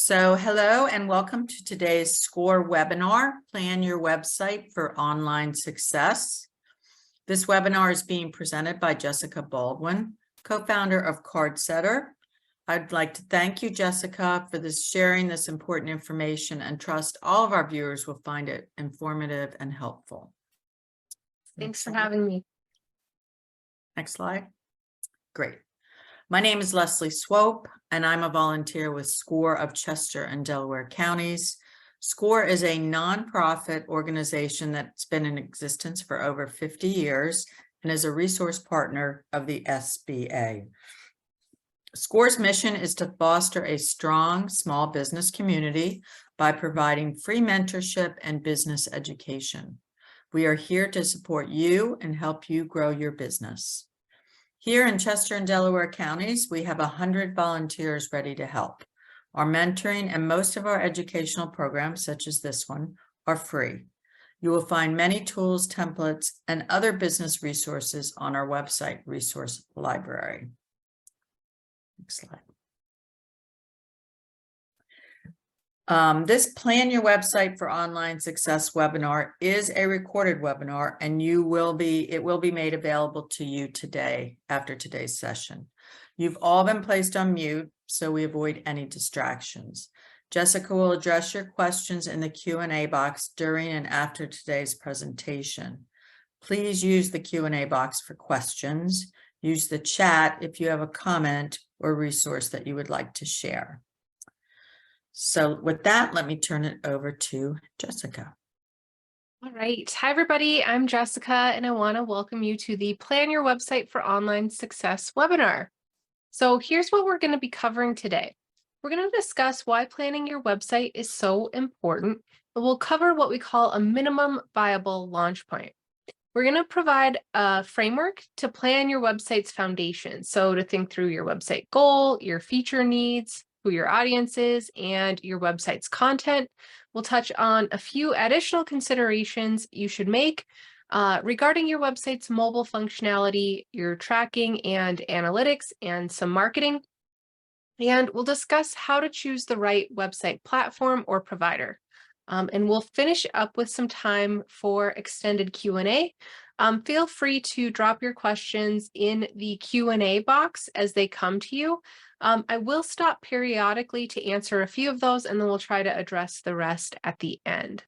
Hello and welcome to today's SCORE webinar, Plan Your Website for Online Success. This webinar is being presented by Jessica Baldwin, co-founder of Cardsetter. I'd like to thank you, Jessica, for sharing this important information and trust all of our viewers will find it informative and helpful. Thanks for having me. Next slide. Great. My name is Leslie Swope, and I'm a volunteer with SCORE of Chester and Delaware counties. SCORE is a nonprofit organization that's been in existence for over 50 years and is a resource partner of the SBA. SCORE's mission is to foster a strong small business community by providing free mentorship and business education. We are here to support you and help you grow your business. Here in Chester and Delaware counties, we have 100 volunteers ready to help. Our mentoring and most of our educational programs, such as this one, are free. You will find many tools, templates, and other business resources on our website resource library. Next slide. This Plan Your Website for Online Success webinar is a recorded webinar, and it will be made available to you today after today's session. You've all been placed on mute, so we avoid any distractions. Jessica will address your questions in the Q&A box during and after today's presentation. Please use the Q&A box for questions. Use the chat if you have a comment or resource that you would like to share. So with that, let me turn it over to Jessica. All right. Hi, everybody. I'm Jessica, and I want to welcome you to the Plan Your Website for Online Success webinar. So here's what we're going to be covering today. We're going to discuss why planning your website is so important, and we'll cover what we call a minimum viable launch point. We're going to provide a framework to plan your website's foundation. So to think through your website goal, your feature needs, who your audience is, and your website's content. We'll touch on a few additional considerations you should make regarding your website's mobile functionality, your tracking and analytics, and some marketing. And we'll discuss how to choose the right website platform or provider. And we'll finish up with some time for extended Q&A. Feel free to drop your questions in the Q&A box as they come to you. I will stop periodically to answer a few of those, and then we'll try to address the rest at the end.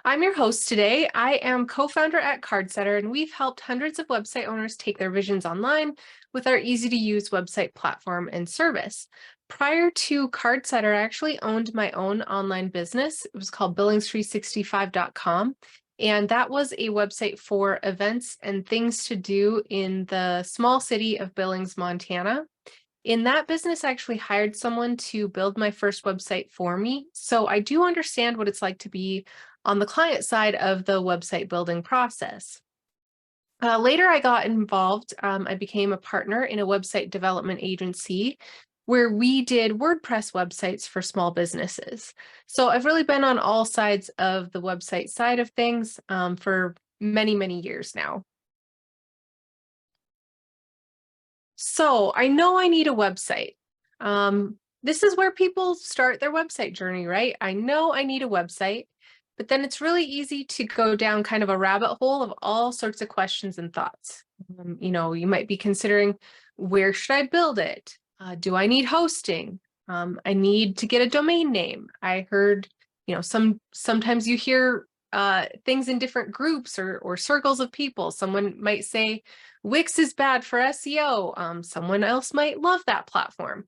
I'm your host today. I am co-founder at Cardsetter, and we've helped hundreds of website owners take their visions online with our easy-to-use website platform and service. Prior to Cardsetter, I actually owned my own online business. It was called Billings365.com. And that was a website for events and things to do in the small city of Billings, Montana. In that business, I actually hired someone to build my first website for me. So I do understand what it's like to be on the client side of the website building process. Later, I got involved. I became a partner in a website development agency where we did WordPress websites for small businesses. So I've really been on all sides of the website side of things for many, many years now. So I know I need a website. This is where people start their website journey, right? I know I need a website, but then it's really easy to go down kind of a rabbit hole of all sorts of questions and thoughts. You might be considering, where should I build it? Do I need hosting? I need to get a domain name. I heard, sometimes you hear things in different groups or circles of people. Someone might say Wix is bad for SEO. Someone else might love that platform.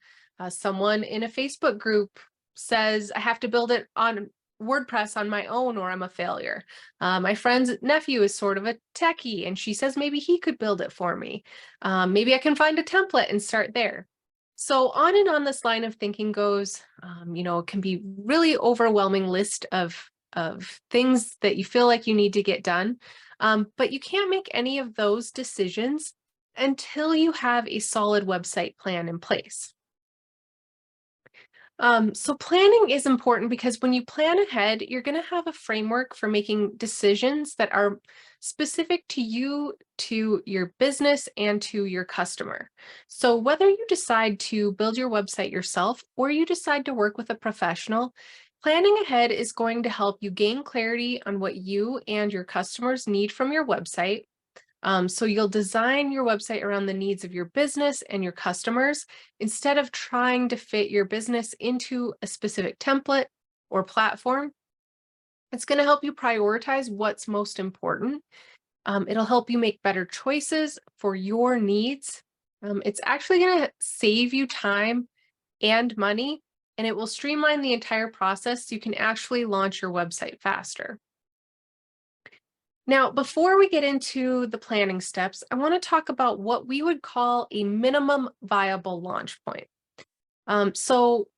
Someone in a Facebook group says I have to build it on WordPress on my own or I'm a failure. My friend's nephew is sort of a techie and she says maybe he could build it for me. Maybe I can find a template and start there. So on and on this line of thinking goes. It can be really overwhelming list of things that you feel like you need to get done. But you can't make any of those decisions until you have a solid website plan in place. So planning is important because when you plan ahead, you're going to have a framework for making decisions that are specific to you, to your business, and to your customer. So whether you decide to build your website yourself or you decide to work with a professional, planning ahead is going to help you gain clarity on what you and your customers need from your website. So you'll design your website around the needs of your business and your customers instead of trying to fit your business into a specific template or platform. It's going to help you prioritize what's most important. It'll help you make better choices for your needs. It's actually going to save you time and money, and it will streamline the entire process so you can actually launch your website faster. Now, before we get into the planning steps, I want to talk about what we would call a minimum viable launch point. So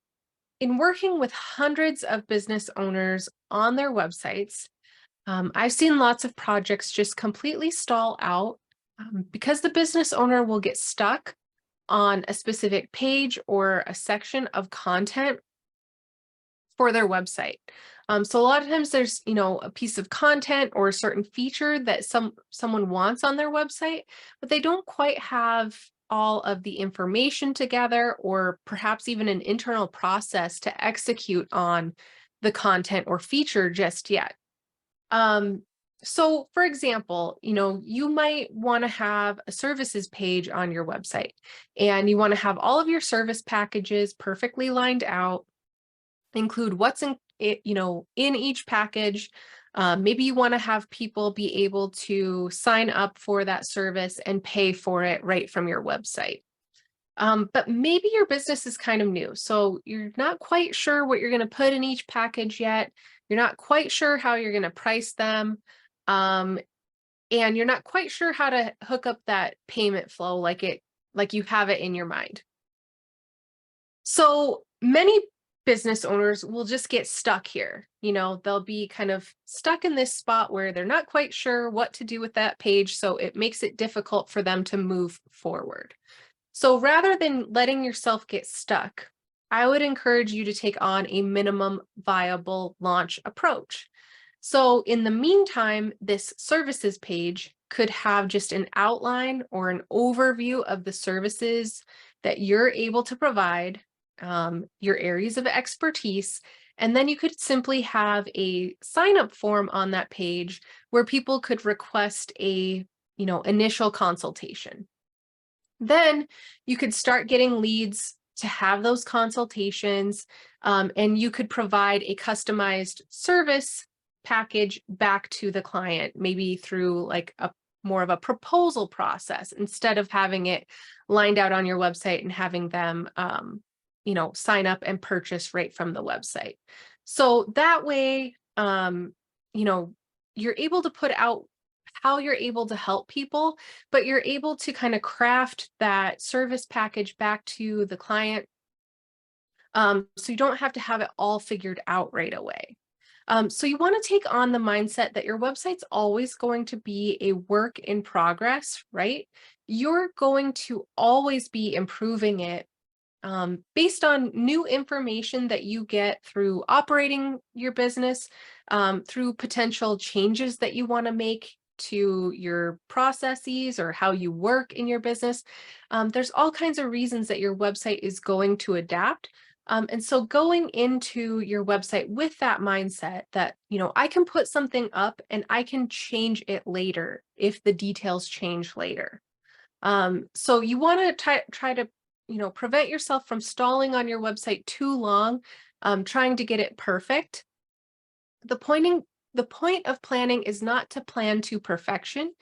in working with hundreds of business owners on their websites, I've seen lots of projects just completely stall out because the business owner will get stuck on a specific page or a section of content for their website. So a lot of times there's, a piece of content or a certain feature that someone wants on their website, but they don't quite have all of the information together or perhaps even an internal process to execute on the content or feature just yet. So for example, you might want to have a services page on your website and you want to have all of your service packages perfectly lined out, include what's in it, in each package. Maybe you want to have people be able to sign up for that service and pay for it right from your website. But maybe your business is kind of new, so you're not quite sure what you're going to put in each package yet. You're not quite sure how you're going to price them. And you're not quite sure how to hook up that payment flow like you have it in your mind. So many business owners will just get stuck here. They'll be kind of stuck in this spot where they're not quite sure what to do with that page. So it makes it difficult for them to move forward. So rather than letting yourself get stuck, I would encourage you to take on a minimum viable launch approach. So in the meantime, this services page could have just an outline or an overview of the services that you're able to provide, your areas of expertise, and then you could simply have a sign-up form on that page where people could request a, initial consultation. Then you could start getting leads to have those consultations, and you could provide a customized service package back to the client, maybe through like a more of a proposal process instead of having it lined out on your website and having them sign up and purchase right from the website. So that way, you're able to put out how you're able to help people, but you're able to kind of craft that service package back to the client. So you don't have to have it all figured out right away. So you want to take on the mindset that your website's always going to be a work in progress, right? You're going to always be improving it based on new information that you get through operating your business, through potential changes that you want to make to your processes or how you work in your business. There's all kinds of reasons that your website is going to adapt. And so going into your website with that mindset that, I can put something up and I can change it later if the details change later. So you want to try to prevent yourself from stalling on your website too long, trying to get it perfect. The point of planning is not to plan to perfection.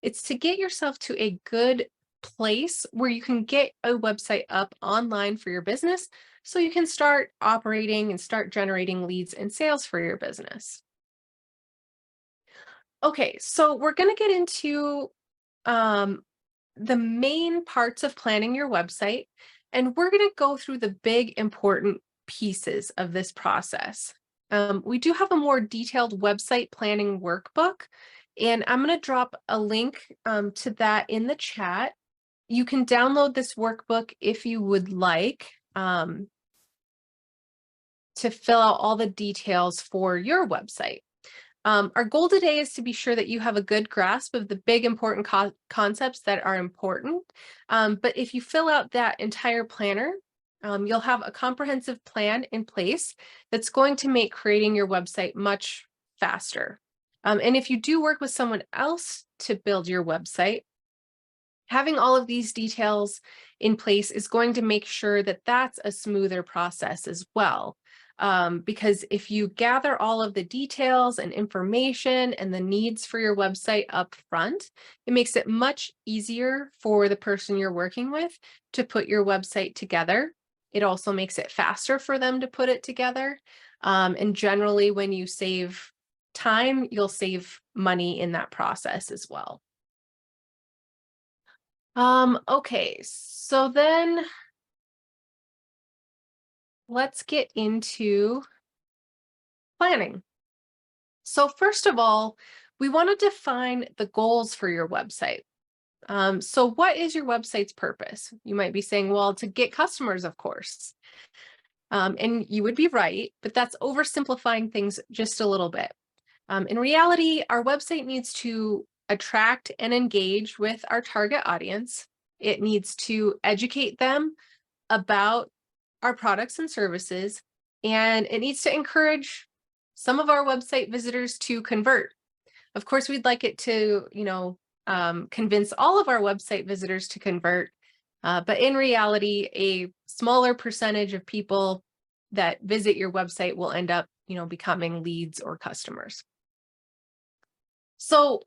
It's to get yourself to a good place where you can get a website up online for your business so you can start operating and start generating leads and sales for your business. Okay, so we're going to get into the main parts of planning your website, and we're going to go through the big important pieces of this process. We do have a more detailed website planning workbook, and I'm going to drop a link to that in the chat. You can download this workbook if you would like. to fill out all the details for your website. Our goal today is to be sure that you have a good grasp of the big important concepts that are important. But if you fill out that entire planner, you'll have a comprehensive plan in place that's going to make creating your website much faster. And if you do work with someone else to build your website, having all of these details in place is going to make sure that that's a smoother process as well. Because if you gather all of the details and information and the needs for your website up front, it makes it much easier for the person you're working with to put your website together. It also makes it faster for them to put it together. And generally, when you save time, you'll save money in that process as well. Okay, so then let's get into planning. So first of all, we want to define the goals for your website. So what is your website's purpose? You might be saying, well, to get customers, of course. And you would be right, but that's oversimplifying things just a little bit. In reality, our website needs to attract and engage with our target audience. It needs to educate them about our products and services, and it needs to encourage some of our website visitors to convert. Of course, we'd like it to, convince all of our website visitors to convert, but in reality, a smaller percentage of people that visit your website will end up, becoming leads or customers. So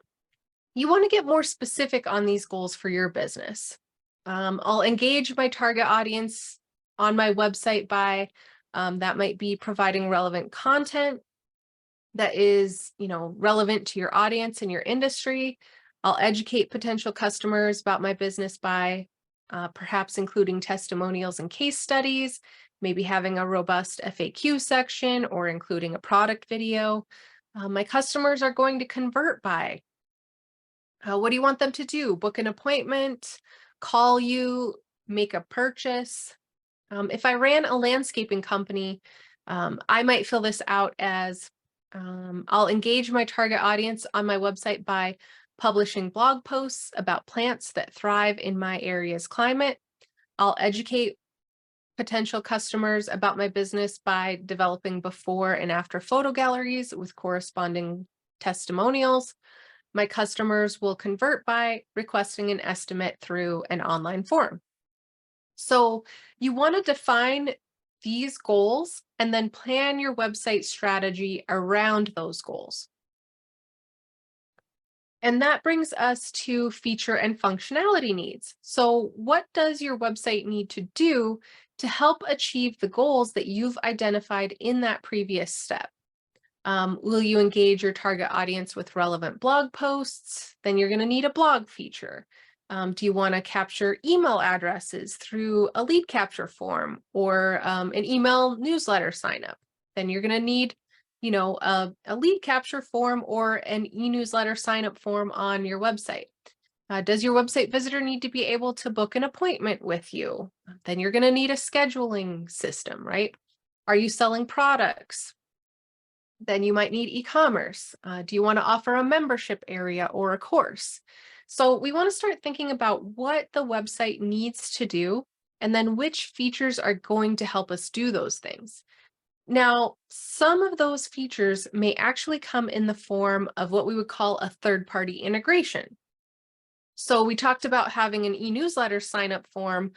you want to get more specific on these goals for your business. I'll engage my target audience on my website by, that might be providing relevant content that is, relevant to your audience and your industry. I'll educate potential customers about my business by perhaps including testimonials and case studies, maybe having a robust FAQ section or including a product video. My customers are going to convert by, what do you want them to do? Book an appointment, call you, make a purchase. If I ran a landscaping company, I might fill this out as, I'll engage my target audience on my website by publishing blog posts about plants that thrive in my area's climate. I'll educate potential customers about my business by developing before and after photo galleries with corresponding testimonials. My customers will convert by requesting an estimate through an online form. So you want to define these goals and then plan your website strategy around those goals. And that brings us to feature and functionality needs. So what does your website need to do to help achieve the goals that you've identified in that previous step? Will you engage your target audience with relevant blog posts? Then you're going to need a blog feature. Do you want to capture email addresses through a lead capture form or an email newsletter sign up? Then you're going to need, a lead capture form or an e-newsletter sign up form on your website. Does your website visitor need to be able to book an appointment with you? Then you're going to need a scheduling system, right? Are you selling products? Then you might need e-commerce. Do you want to offer a membership area or a course? So we want to start thinking about what the website needs to do and then which features are going to help us do those things. Now, some of those features may actually come in the form of what we would call a third-party integration. So we talked about having an e-newsletter sign-up form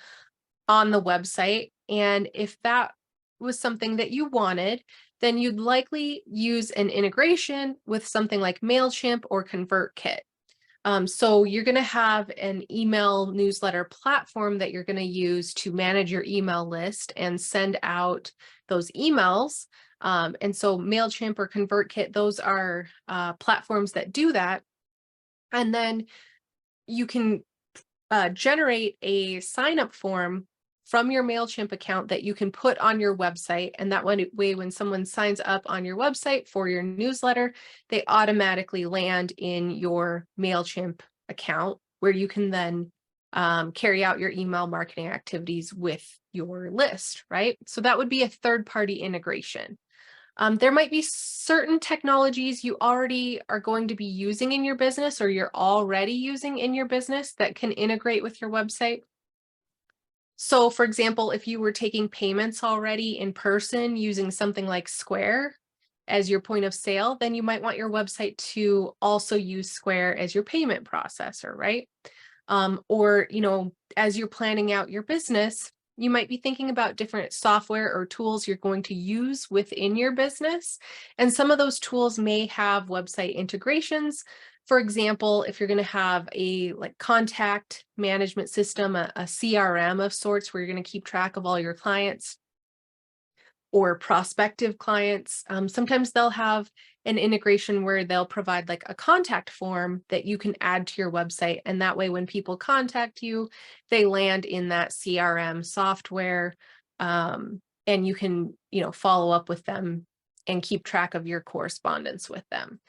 on the website, and if that was something that you wanted, then you'd likely use an integration with something like MailChimp or ConvertKit. So you're going to have an email newsletter platform that you're going to use to manage your email list and send out those emails. And so MailChimp or ConvertKit, those are platforms that do that. And then you can generate a sign-up form from your MailChimp account that you can put on your website. And that way, when someone signs up on your website for your newsletter, they automatically land in your MailChimp account where you can then carry out your email marketing activities with your list, right? So that would be a third-party integration. There might be certain technologies you already are going to be using in your business or you're already using in your business that can integrate with your website. So for example, if you were taking payments already in person using something like Square as your point of sale, then you might want your website to also use Square as your payment processor, right? Or, as you're planning out your business, you might be thinking about different software or tools you're going to use within your business. And some of those tools may have website integrations. For example, if you're going to have a contact management system, a CRM of sorts, where you're going to keep track of all your clients or prospective clients, sometimes they'll have an integration where they'll provide a contact form that you can add to your website. And that way, when people contact you, they land in that CRM software, and you can, follow up with them and keep track of your correspondence with them.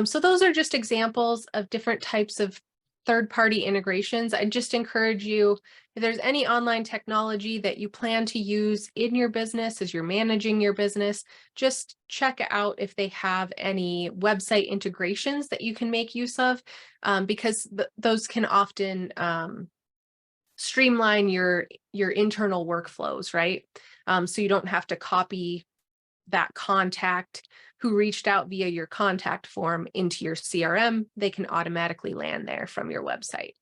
So those are just examples of different types of third-party integrations. I just encourage you, if there's any online technology that you plan to use in your business as you're managing your business, just check out if they have any website integrations that you can make use of, because those can often streamline your internal workflows, right? So you don't have to copy that contact who reached out via your contact form into your CRM. They can automatically land there from your website.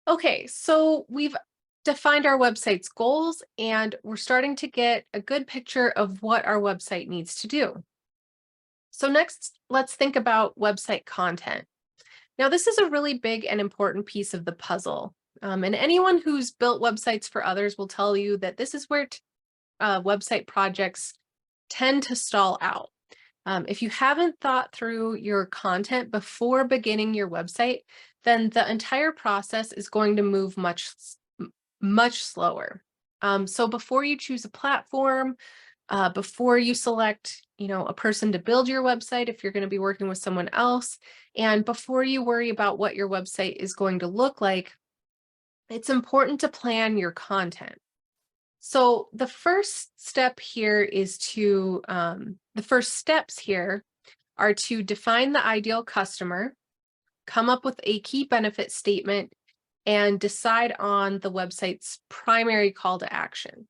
Okay, so we've defined our website's goals and we're starting to get a good picture of what our website needs to do. So next, let's think about website content. Now, this is a really big and important piece of the puzzle. And anyone who's built websites for others will tell you that this is where website projects tend to stall out. If you haven't thought through your content before beginning your website, then the entire process is going to move much slower. So before you choose a platform, before you select, a person to build your website, if you're going to be working with someone else, and before you worry about what your website is going to look like, it's important to plan your content. So the first step here is the first steps here are to define the ideal customer, come up with a key benefit statement, and decide on the website's primary call to action.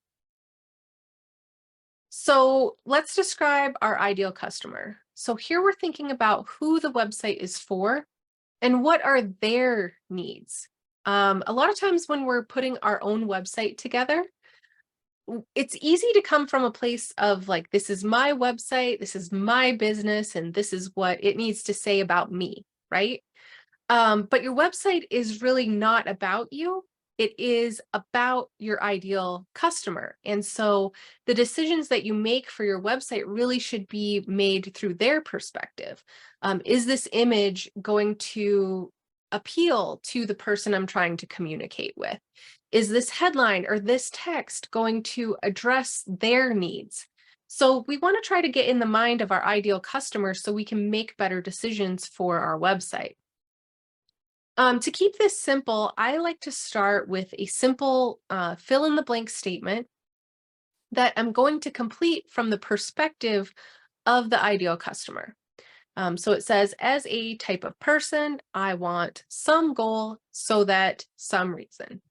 So let's describe our ideal customer. So here we're thinking about who the website is for and what are their needs. A lot of times when we're putting our own website together, it's easy to come from a place of this is my website, this is my business, and this is what it needs to say about me, right? But your website is really not about you. It is about your ideal customer. And so the decisions that you make for your website really should be made through their perspective. Is this image going to appeal to the person I'm trying to communicate with? Is this headline or this text going to address their needs? So we want to try to get in the mind of our ideal customer so we can make better decisions for our website. To keep this simple, I like to start with a simple fill in the blank statement that I'm going to complete from the perspective of the ideal customer. So it says, as a type of person, I want some goal so that some reason.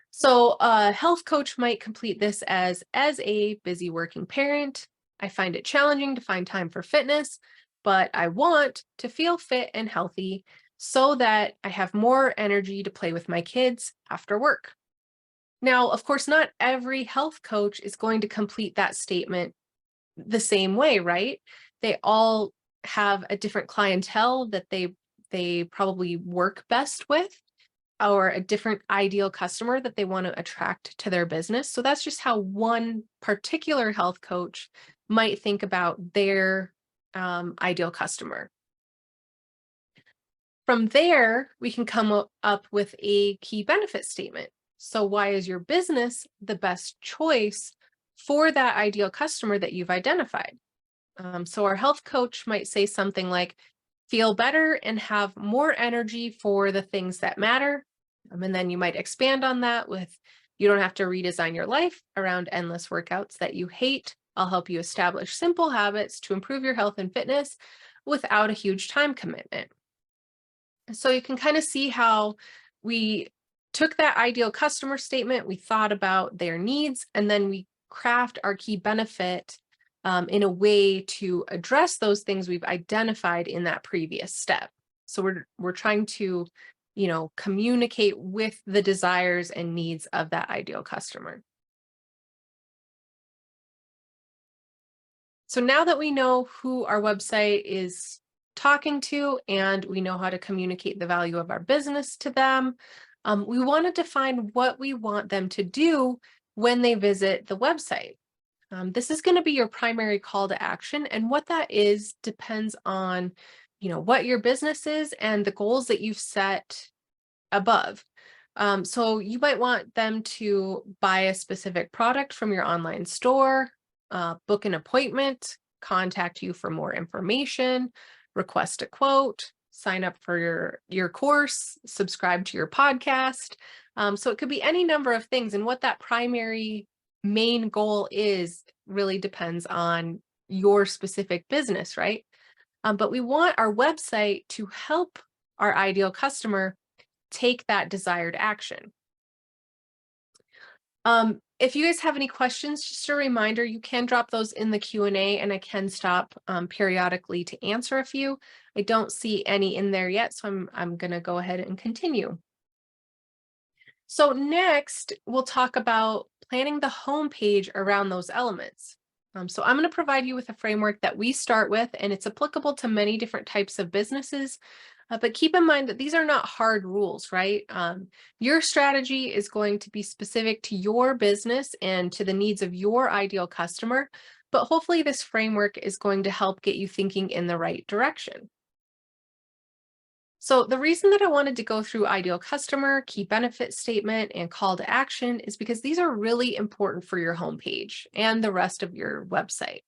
So a health coach might complete this as a busy working parent, I find it challenging to find time for fitness, but I want to feel fit and healthy so that I have more energy to play with my kids after work. Now, of course, not every health coach is going to complete that statement the same way, right? They all have a different clientele that they probably work best with, or a different ideal customer that they want to attract to their business. So that's just how one particular health coach might think about their ideal customer. From there, we can come up with a key benefit statement. So why is your business the best choice for that ideal customer that you've identified? So our health coach might say something like, feel better and have more energy for the things that matter. And then you might expand on that with, you don't have to redesign your life around endless workouts that you hate. I'll help you establish simple habits to improve your health and fitness without a huge time commitment. So you can kind of see how we took that ideal customer statement, we thought about their needs, and then we craft our key benefit in a way to address those things we've identified in that previous step. So we're trying to, communicate with the desires and needs of that ideal customer. So now that we know who our website is talking to and we know how to communicate the value of our business to them, we want to define what we want them to do when they visit the website. This is going to be your primary call to action, and what that is depends on, what your business is and the goals that you've set above. So you might want them to buy a specific product from your online store, book an appointment, contact you for more information, request a quote, sign up for your course, subscribe to your podcast. So it could be any number of things. And what that primary main goal is really depends on your specific business, right? But we want our website to help our ideal customer take that desired action. If you guys have any questions, just a reminder, you can drop those in the Q&A and I can stop periodically to answer a few. I don't see any in there yet, so I'm going to go ahead and continue. So next, we'll talk about planning the homepage around those elements. So I'm going to provide you with a framework that we start with, and it's applicable to many different types of businesses. But keep in mind that these are not hard rules, right? Your strategy is going to be specific to your business and to the needs of your ideal customer, but hopefully this framework is going to help get you thinking in the right direction. So the reason that I wanted to go through ideal customer, key benefit statement, and call to action is because these are really important for your homepage and the rest of your website.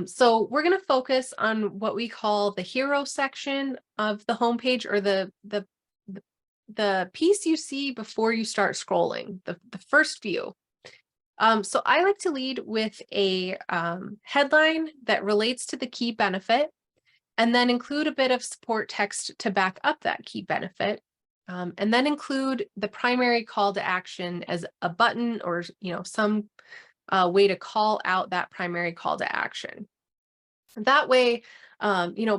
So we're going to focus on what we call the hero section of the homepage, or the piece you see before you start scrolling, the first view. So I like to lead with a headline that relates to the key benefit, and then include a bit of support text to back up that key benefit, and then include the primary call to action as a button or some way to call out that primary call to action. That way,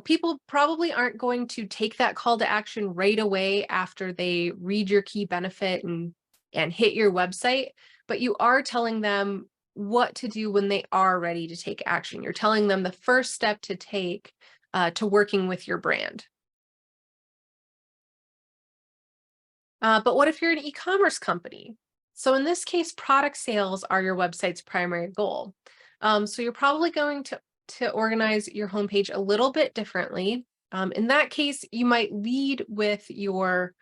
people probably aren't going to take that call to action right away after they read your key benefit and hit your website, but you are telling them what to do when they are ready to take action. You're telling them the first step to take to working with your brand. But what if you're an e-commerce company? So in this case, product sales are your website's primary goal. So you're probably going to organize your homepage a little bit differently. In that case, you might lead with your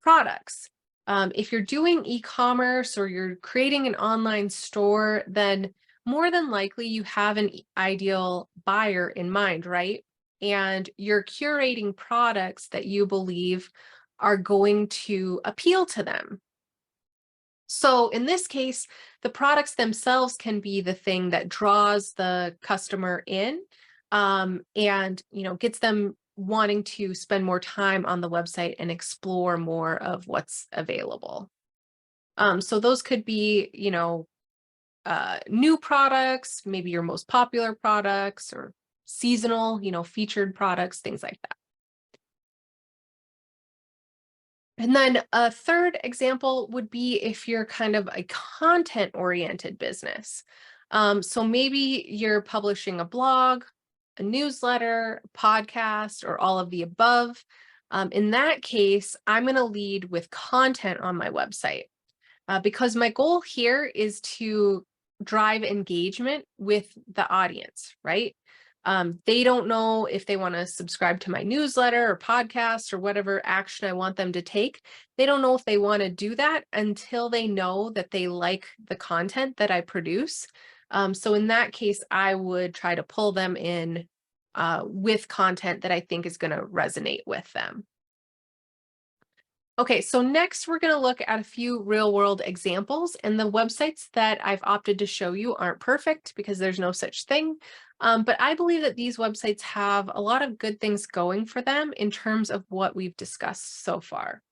products. If you're doing e-commerce or you're creating an online store, then more than likely you have an ideal buyer in mind, right? And you're curating products that you believe are going to appeal to them. So in this case, the products themselves can be the thing that draws the customer in, and gets them wanting to spend more time on the website and explore more of what's available. So those could be, new products, maybe your most popular products, or seasonal, featured products, things like that. And then a third example would be if you're kind of a content-oriented business. So maybe you're publishing a blog, a newsletter, a podcast, or all of the above. In that case, I'm going to lead with content on my website because my goal here is to drive engagement with the audience, right? They don't know if they want to subscribe to my newsletter or podcast or whatever action I want them to take. They don't know if they want to do that until they know that they like the content that I produce. So in that case, I would try to pull them in with content that I think is going to resonate with them. Okay, so next we're going to look at a few real world examples, and the websites that I've opted to show you aren't perfect because there's no such thing. But I believe that these websites have a lot of good things going for them in terms of what we've discussed so far.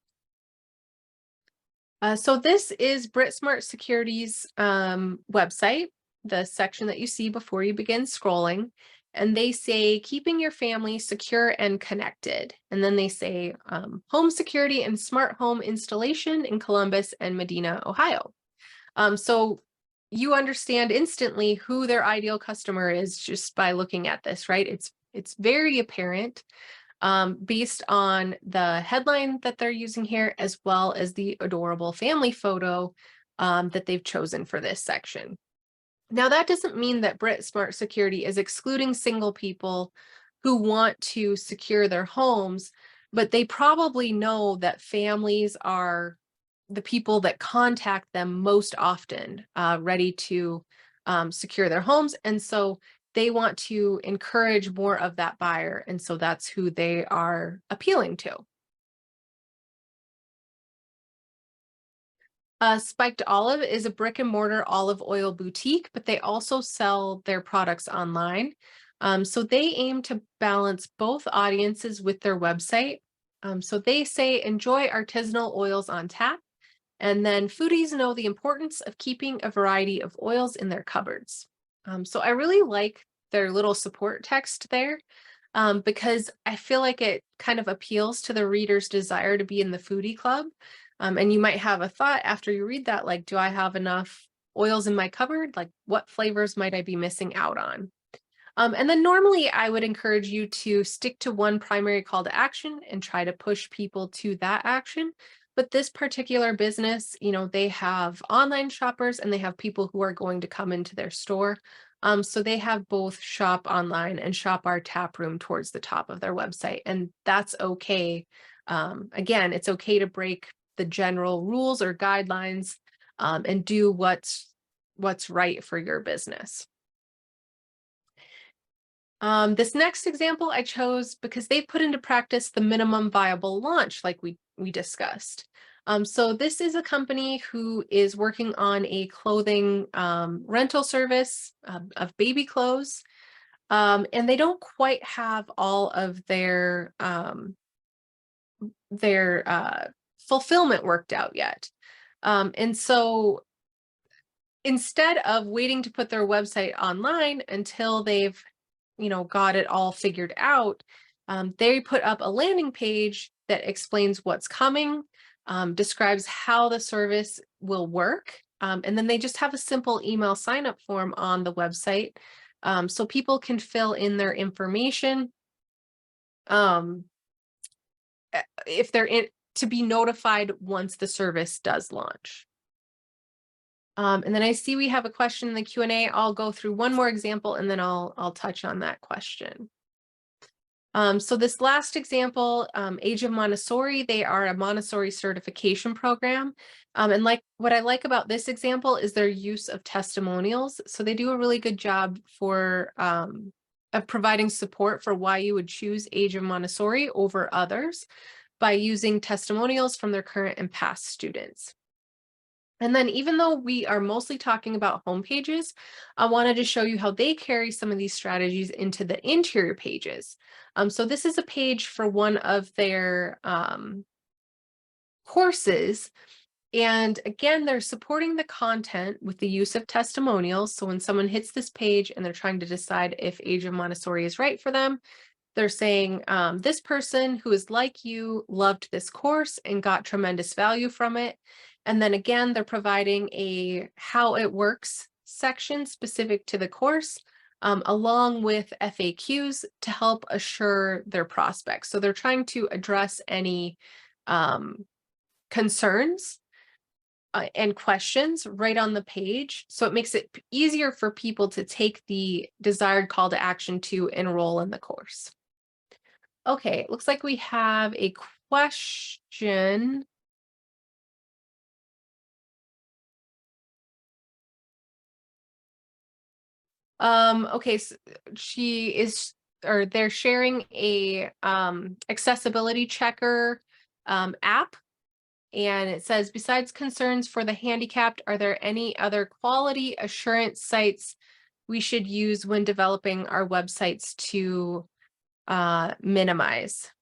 So this is BritSmart Security's website, the section that you see before you begin scrolling. And they say, keeping your family secure and connected. And then they say, home security and smart home installation in Columbus and Medina, Ohio. So you understand instantly who their ideal customer is just by looking at this, right? It's very apparent based on the headline that they're using here, as well as the adorable family photo that they've chosen for this section. Now, that doesn't mean that BritSmart Security is excluding single people who want to secure their homes, but they probably know that families are the people that contact them most often, ready to secure their homes. And so they want to encourage more of that buyer. And so that's who they are appealing to. Spiked Olive is a brick and mortar olive oil boutique, but they also sell their products online. So they aim to balance both audiences with their website. So they say, enjoy artisanal oils on tap. And then foodies know the importance of keeping a variety of oils in their cupboards. So I really like their little support text there because I feel like it kind of appeals to the reader's desire to be in the foodie club. And you might have a thought after you read that, like, do I have enough oils in my cupboard? Like, what flavors might I be missing out on? And then normally I would encourage you to stick to one primary call to action and try to push people to that action. But this particular business, you know, they have online shoppers and they have people who are going to come into their store. So they have both shop online and shop our tap room towards the top of their website. And that's okay. Again, it's okay to break the general rules or guidelines and do what's right for your business. This next example I chose because they've put into practice the minimum viable launch like we discussed. So this is a company who is working on a clothing rental service of baby clothes. And they don't quite have all of their fulfillment worked out yet. And so instead of waiting to put their website online until they've got it all figured out, they put up a landing page that explains what's coming, describes how the service will work, and then they just have a simple email sign-up form on the website, so people can fill in their information if they're to be notified once the service does launch. And then I see we have a question in the Q&A. I'll go through one more example and then I'll touch on that question. So this last example, Age of Montessori, they are a Montessori certification program. And what I like about this example is their use of testimonials. So they do a really good job for of providing support for why you would choose Age of Montessori over others by using testimonials from their current and past students. And then even though we are mostly talking about home pages, I wanted to show you how they carry some of these strategies into the interior pages. So this is a page for one of their courses. And again, they're supporting the content with the use of testimonials. So when someone hits this page and they're trying to decide if Age of Montessori is right for them, they're saying, this person who is like you loved this course and got tremendous value from it. And then again, they're providing a how it works section specific to the course, along with FAQs to help assure their prospects. So they're trying to address any concerns and questions right on the page. So it makes it easier for people to take the desired call to action to enroll in the course. Okay, looks like we have a question. Okay, so she is or they're sharing a accessibility checker app. And it says, besides concerns for the handicapped, are there any other quality assurance sites we should use when developing our websites to minimize?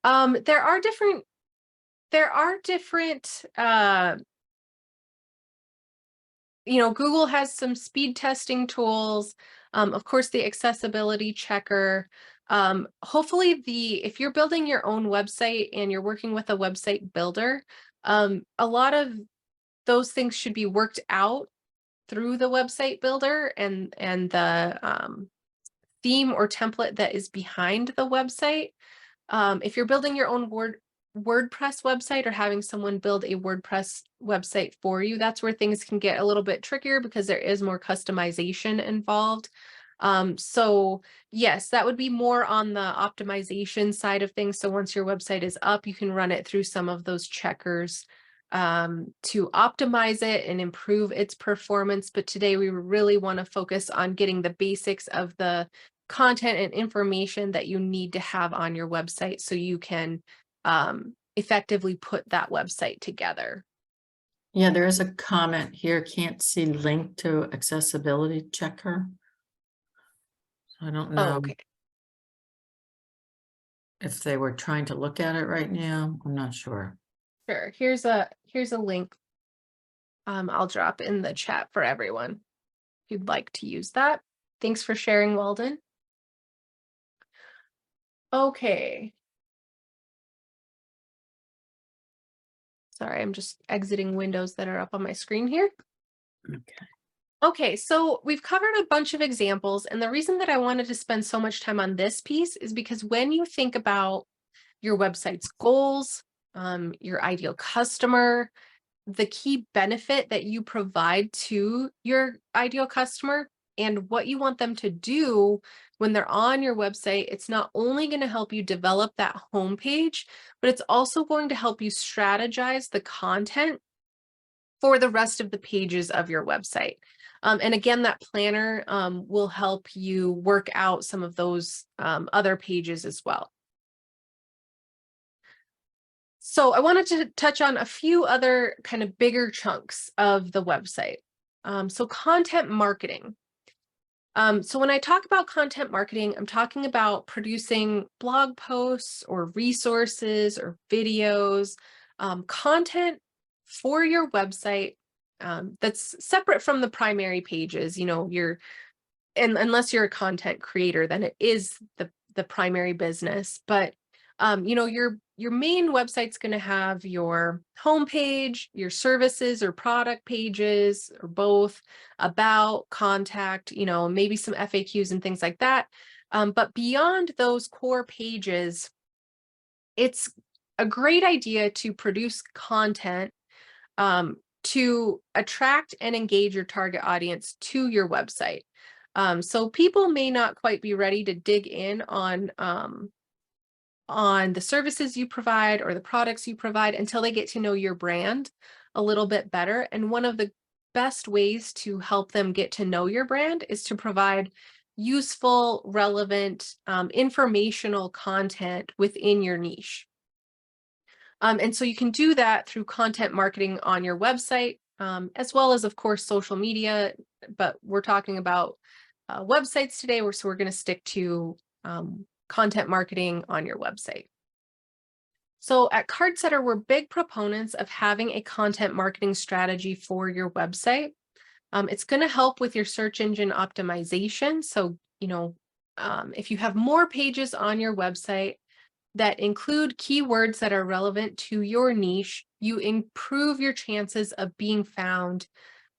There are different Google has some speed testing tools. Of course, the accessibility checker. Hopefully if you're building your own website and you're working with a website builder, a lot of those things should be worked out through the website builder and the theme or template that is behind the website. If you're building your own WordPress website or having someone build a WordPress website for you, that's where things can get a little bit trickier because there is more customization involved. So yes, that would be more on the optimization side of things. So once your website is up, you can run it through some of those checkers to optimize it and improve its performance. But today we really want to focus on getting the basics of the content and information that you need to have on your website so you can effectively put that website together. Yeah, there is a comment here, can't see link to accessibility checker. I don't know Okay. if they were trying to look at it right now. I'm not sure. Sure. Here's a link. I'll drop in the chat for everyone if you'd like to use that. Thanks for sharing, Walden. Okay. Sorry, I'm just exiting windows that are up on my screen here. Okay. Okay, so we've covered a bunch of examples, and the reason that I wanted to spend so much time on this piece is because when you think about your website's goals, your ideal customer, the key benefit that you provide to your ideal customer and what you want them to do when they're on your website, it's not only going to help you develop that homepage, but it's also going to help you strategize the content for the rest of the pages of your website. And again, that planner will help you work out some of those other pages as well. So I wanted to touch on a few other kind of bigger chunks of the website. So content marketing. So when I talk about content marketing, I'm talking about producing blog posts or resources or videos, content for your website that's separate from the primary pages. Unless you're a content creator, then it is the primary business. But your main website's going to have your homepage, your services or product pages, or both, about, contact, maybe some FAQs and things like that. But beyond those core pages, it's a great idea to produce content to attract and engage your target audience to your website. So people may not quite be ready to dig in on the services you provide or the products you provide until they get to know your brand a little bit better. And one of the best ways to help them get to know your brand is to provide useful, relevant, informational content within your niche. And so you can do that through content marketing on your website, as well as, of course, social media. But we're talking about websites today, so we're going to stick to content marketing on your website. So at Cardsetter, we're big proponents of having a content marketing strategy for your website. It's going to help with your search engine optimization. So, if you have more pages on your website that include keywords that are relevant to your niche, you improve your chances of being found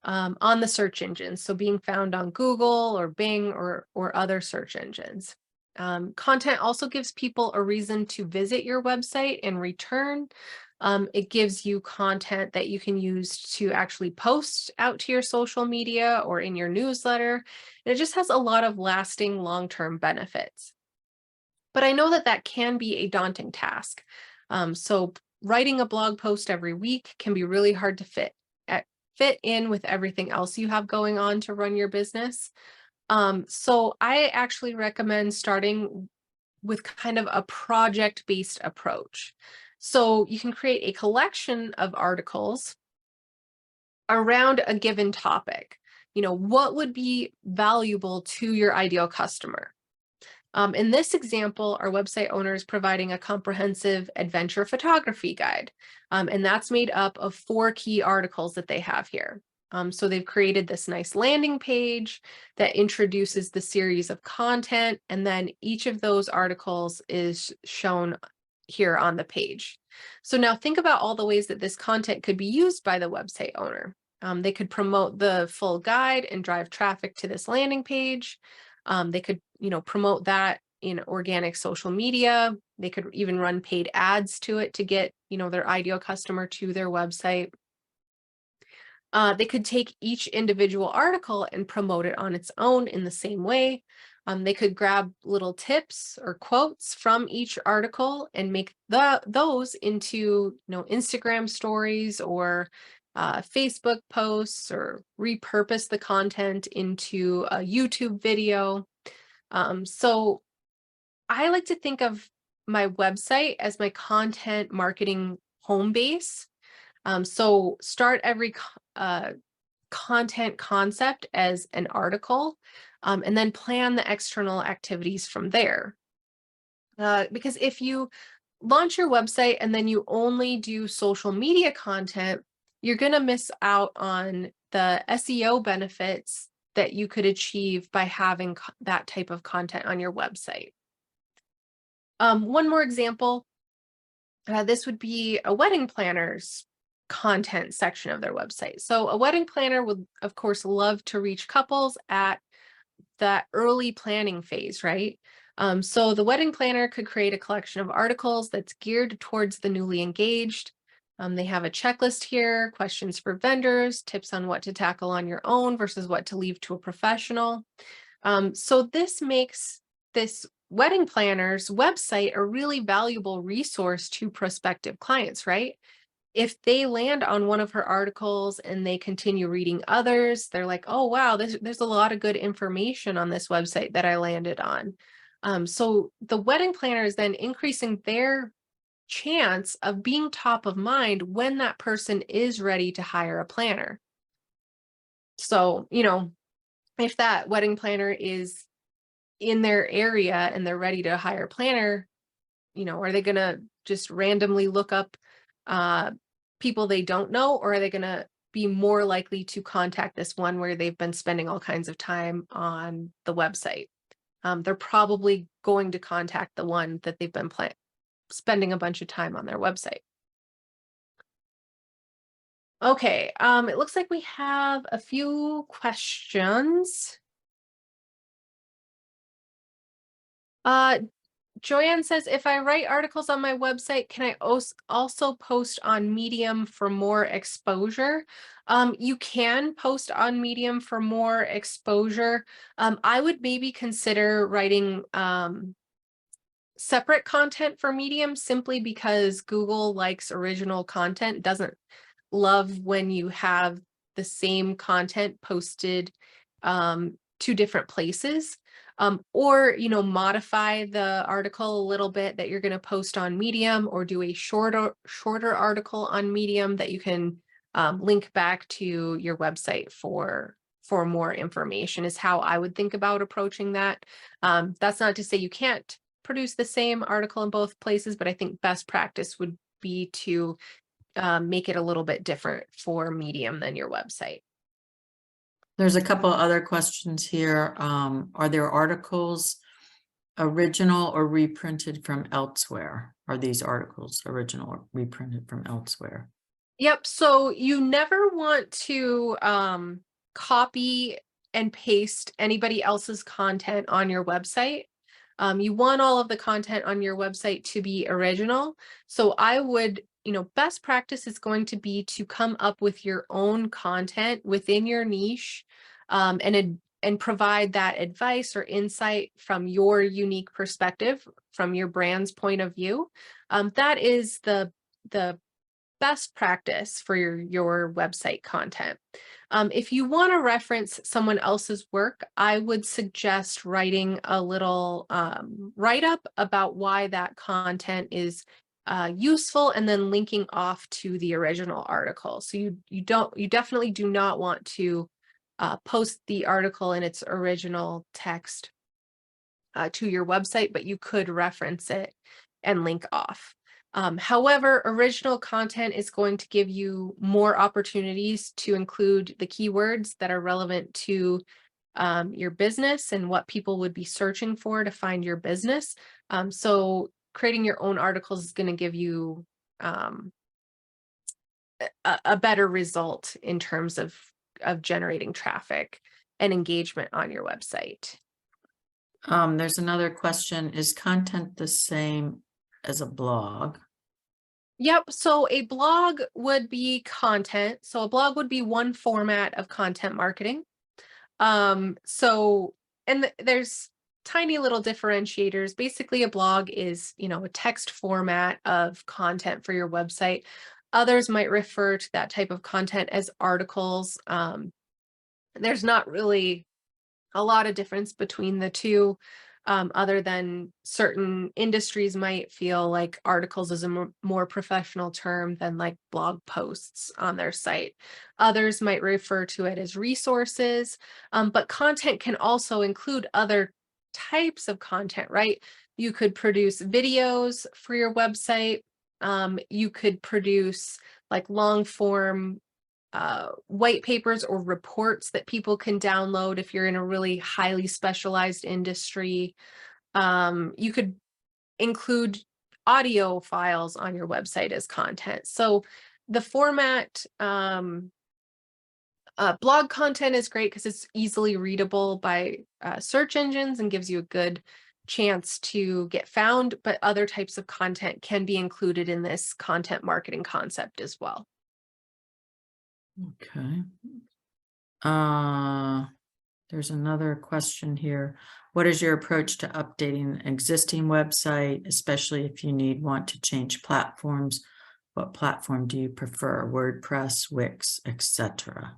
on the search engines. So being found on Google or Bing or other search engines. Content also gives people a reason to visit your website and return. It gives you content that you can use to actually post out to your social media or in your newsletter. And it just has a lot of lasting long-term benefits. But I know that that can be a daunting task. So writing a blog post every week can be really hard to fit in with everything else you have going on to run your business. So I actually recommend starting with kind of a project-based approach. So you can create a collection of articles around a given topic. What would be valuable to your ideal customer? In this example, our website owner is providing a comprehensive adventure photography guide, and that's made up of 4 key articles that they have here. So they've created this nice landing page that introduces the series of content, and then each of those articles is shown here on the page. So now think about all the ways that this content could be used by the website owner. They could promote the full guide and drive traffic to this landing page. They could, promote that in organic social media. They could even run paid ads to it to get, their ideal customer to their website. They could take each individual article and promote it on its own in the same way. They could grab little tips or quotes from each article and make those into, Instagram stories or Facebook posts, or repurpose the content into a YouTube video. So I like to think of my website as my content marketing home base. So start every content concept as an article, and then plan the external activities from there. Because if you launch your website and then you only do social media content, you're going to miss out on the SEO benefits that you could achieve by having that type of content on your website. One more example, this would be a wedding planner's content section of their website. So a wedding planner would, of course, love to reach couples at that early planning phase, right? So the wedding planner could create a collection of articles that's geared towards the newly engaged. They have a checklist here, questions for vendors, tips on what to tackle on your own versus what to leave to a professional. So this makes this wedding planner's website a really valuable resource to prospective clients, right? If they land on one of her articles and they continue reading others, they're like, oh, wow, there's a lot of good information on this website that I landed on. So the wedding planner is then increasing their chance of being top of mind when that person is ready to hire a planner. So, if that wedding planner is in their area and they're ready to hire a planner, are they going to just randomly look up people they don't know, or are they going to be more likely to contact this one where they've been spending all kinds of time on the website? They're probably going to contact the one that they've been spending a bunch of time on their website. Okay, it looks like we have a few questions. Joanne says, if I write articles on my website, can I also post on Medium for more exposure? You can post on Medium for more exposure. I would maybe consider writing separate content for Medium, simply because Google likes original content, doesn't love when you have the same content posted to different places. Or, modify the article a little bit that you're going to post on Medium, or do a shorter article on Medium that you can link back to your website for more information, is how I would think about approaching that. That's not to say you can't produce the same article in both places, but I think best practice would be to make it a little bit different for Medium than your website. There's a couple other questions here. Are there articles original or reprinted from elsewhere? Are these articles original or reprinted from elsewhere? Yep. So you never want to copy and paste anybody else's content on your website. You want all of the content on your website to be original. So I would, best practice is going to be to come up with your own content within your niche, and provide that advice or insight from your unique perspective, from your brand's point of view. That is the best practice for your website content. If you want to reference someone else's work, I would suggest writing a little write-up about why that content is useful, and then linking off to the original article. So you definitely do not want to post the article in its original text to your website, but you could reference it and link off. However, original content is going to give you more opportunities to include the keywords that are relevant to your business and what people would be searching for to find your business. So creating your own articles is going to give you a better result in terms of generating traffic and engagement on your website. There's another question. Is content the same as a blog? Yep. So a blog would be content. So a blog would be one format of content marketing. There's tiny little differentiators. Basically, a blog is, a text format of content for your website. Others might refer to that type of content as articles. There's not really a lot of difference between the two, other than certain industries might feel like articles is a more professional term than like blog posts on their site. Others might refer to it as resources, but content can also include other types of content, right? You could produce videos for your website. You could produce like long form white papers or reports that people can download if you're in a really highly specialized industry. You could include audio files on your website as content. So the format, blog content is great because it's easily readable by search engines and gives you a good chance to get found, but other types of content can be included in this content marketing concept as well. Okay. There's another question here. What is your approach to updating an existing website, especially if you want to change platforms? What platform do you prefer? WordPress, Wix, etc.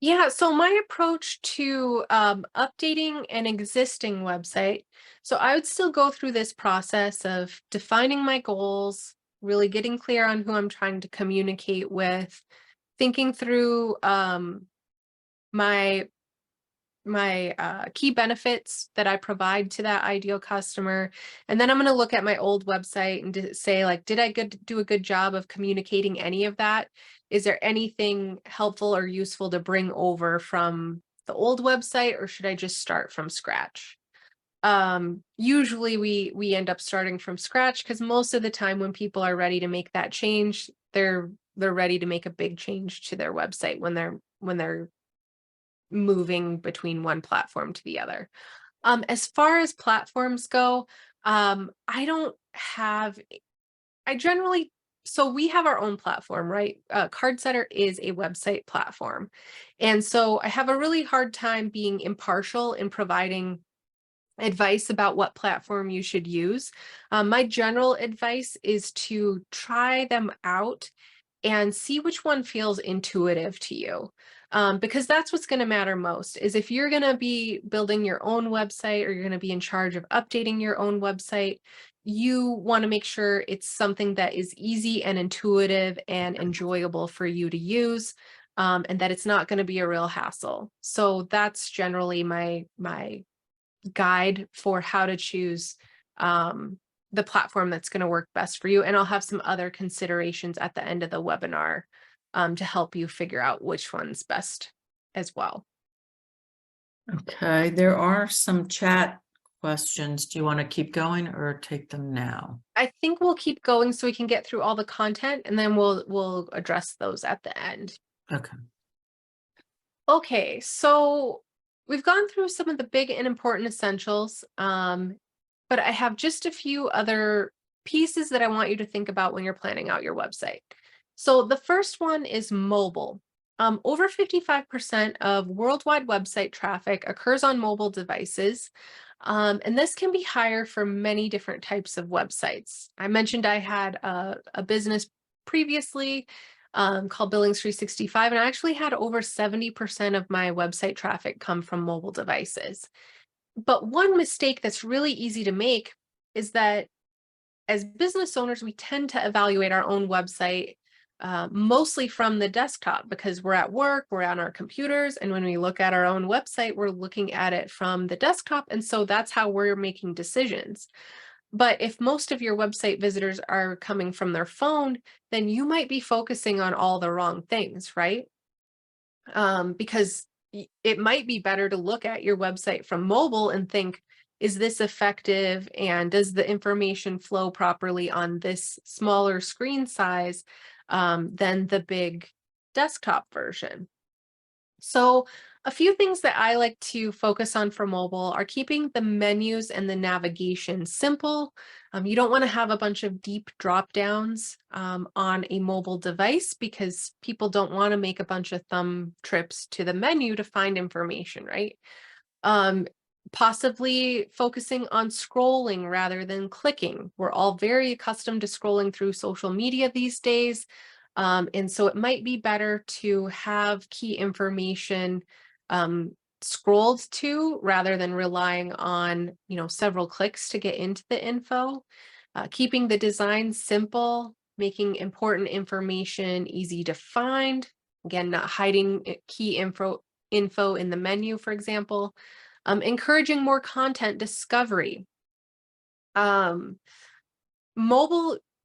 Yeah, so my approach to updating an existing website, so I would still go through this process of defining my goals, really getting clear on who I'm trying to communicate with, thinking through my key benefits that I provide to that ideal customer. And then I'm going to look at my old website and say, like, did I do a good job of communicating any of that? Is there anything helpful or useful to bring over from the old website, or should I just start from scratch? Usually we end up starting from scratch because most of the time when people are ready to make that change, they're ready to make a big change to their website when they're moving between one platform to the other. As far as platforms go, so we have our own platform, right? CardSetter is a website platform. And so I have a really hard time being impartial in providing advice about what platform you should use. My general advice is to try them out and see which one feels intuitive to you. Because that's what's going to matter most, is if you're going to be building your own website or you're going to be in charge of updating your own website, you want to make sure it's something that is easy and intuitive and enjoyable for you to use, and that it's not going to be a real hassle. So that's generally my guide for how to choose the platform that's going to work best for you. And I'll have some other considerations at the end of the webinar to help you figure out which one's best as well. Okay, there are some chat questions. Do you want to keep going or take them now? I think we'll keep going so we can get through all the content, and then we'll address those at the end. Okay. Okay, so we've gone through some of the big and important essentials, but I have just a few other pieces that I want you to think about when you're planning out your website. So the first one is mobile. Over 55% of worldwide website traffic occurs on mobile devices, and this can be higher for many different types of websites. I mentioned I had a business previously called Billings 365, and I actually had over 70% of my website traffic come from mobile devices. But one mistake that's really easy to make is that as business owners, we tend to evaluate our own website mostly from the desktop because we're at work, we're on our computers, and when we look at our own website, we're looking at it from the desktop, and so that's how we're making decisions. But if most of your website visitors are coming from their phone, then you might be focusing on all the wrong things, right? Because it might be better to look at your website from mobile and think, is this effective? And does the information flow properly on this smaller screen size than the big desktop version? So a few things that I like to focus on for mobile are keeping the menus and the navigation simple. You don't want to have a bunch of deep drop downs on a mobile device because people don't want to make a bunch of thumb trips to the menu to find information, right? Possibly focusing on scrolling rather than clicking. We're all very accustomed to scrolling through social media these days. And so it might be better to have key information scrolled to rather than relying on, several clicks to get into the info. Keeping the design simple, making important information easy to find. Again, not hiding key info in the menu, for example. Encouraging more content discovery. Mobile